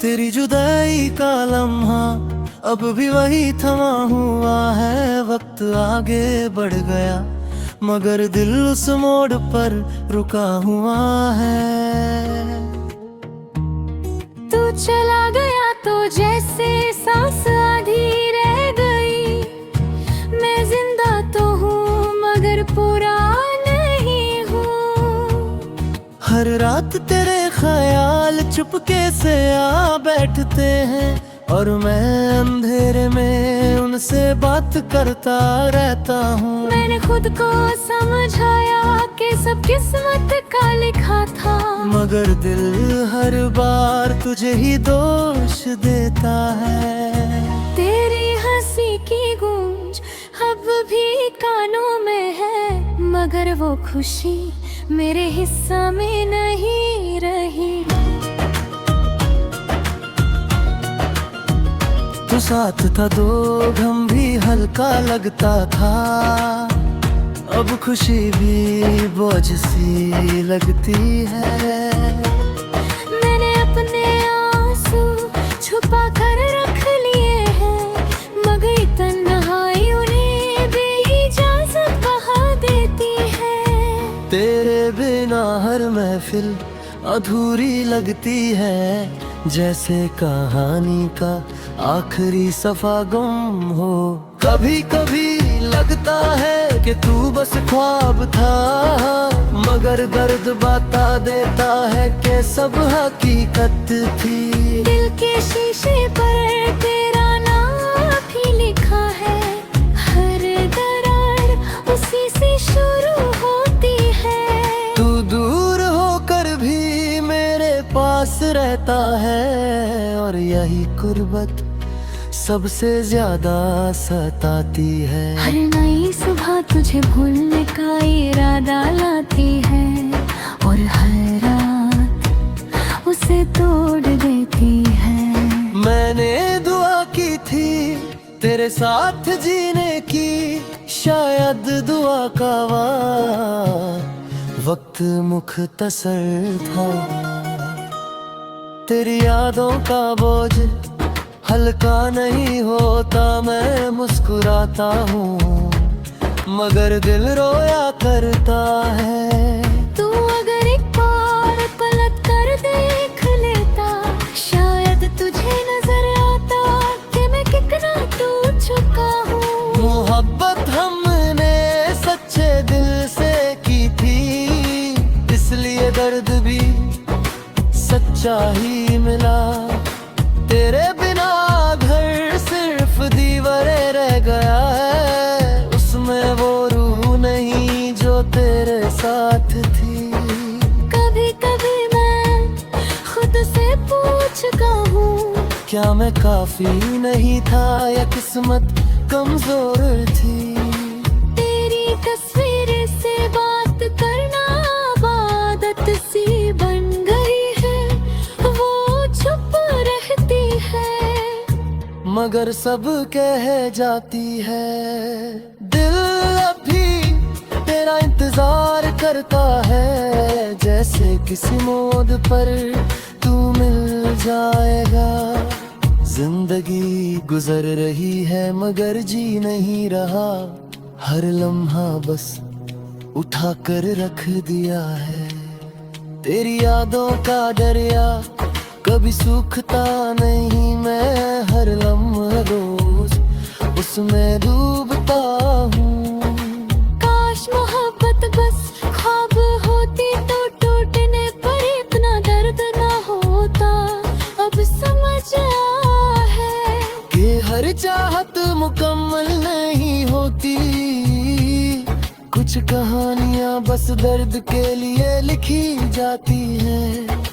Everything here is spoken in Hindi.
तेरी जुदाई का लम्हा अब भी वही थमा हुआ है। वक्त आगे बढ़ गया मगर दिल उस मोड़ पर रुका हुआ है। तू चला गया तो जैसे सांस आधी रह गई। मैं जिंदा तो हूँ मगर पूरा नहीं हूँ। हर रात तेरे ख्याल चुपके से आ बैठते हैं और मैं अंधेरे में उनसे बात करता रहता हूँ। मैंने खुद को समझाया कि सब किस्मत का लिखा था, मगर दिल हर बार तुझे ही दोष देता है। तेरी हंसी की गूंज अब भी कानों में है मगर वो खुशी मेरे हिस्सा में नहीं रही। तू साथ था दो गम भी हल्का लगता था। अब खुशी भी बोझ सी लगती है। मैंने अपने आंसू छुपा कर रख लिए हैं मगर तन्हाई उन्हें भी इजाजत बहा देती है। तेरे बिना हर महफिल अधूरी लगती है, जैसे कहानी का आखिरी सफा गुम हो। कभी कभी लगता है कि तू बस ख्वाब था, मगर दर्द बता देता है कि सब हकीकत थी। दिल के शीशे पर तेरा नाम भी लिखा है, हर दरार उसी से शुरू होती है। तू दूर होकर भी मेरे पास रहता है और यही कुर्बत सबसे ज्यादा सताती है। हर नई सुबह तुझे भूलने का इरादा लाती है और हर रात उसे तोड़ देती है। मैंने दुआ की थी तेरे साथ जीने की, शायद दुआ का वक्त मुख्तसर था। तेरी यादों का बोझ हल्का नहीं होता, मैं मुस्कुराता हूँ मगर दिल रोया करता है। तू अगर एक बार पलट कर देख लेता, शायद तुझे नजर आता कि मैं कितना टूट चुका हूँ। मोहब्बत हमने सच्चे दिल से की थी, इसलिए दर्द भी सच्चा ही मिला। तेरे बिना घर सिर्फ दीवारें रह गया है, उसमें वो रूह नहीं जो तेरे साथ थी। कभी कभी मैं खुद से पूछता हूँ, क्या मैं काफी नहीं था या किस्मत कमजोर थी। तेरी तस्वीर से बात करना आदत सी बन गई है, वो चुप रहती है मगर सब कह जाती है। दिल अभी तेरा इंतजार करता है, जैसे किसी मोड़ पर तू मिल जाएगा। जिंदगी गुजर रही है मगर जी नहीं रहा, हर लम्हा बस उठा कर रख दिया है। तेरी यादों का दरिया कभी सूखता नहीं, मैं हर लम्हा रोज उसमें डूबता हूँ। काश मोहब्बत बस ख्वाब होती तो टूटने पर इतना दर्द ना होता। अब समझ आया है कि हर चाहत मुकम्मल नहीं होती, कुछ कहानियां बस दर्द के लिए लिखी जाती हैं।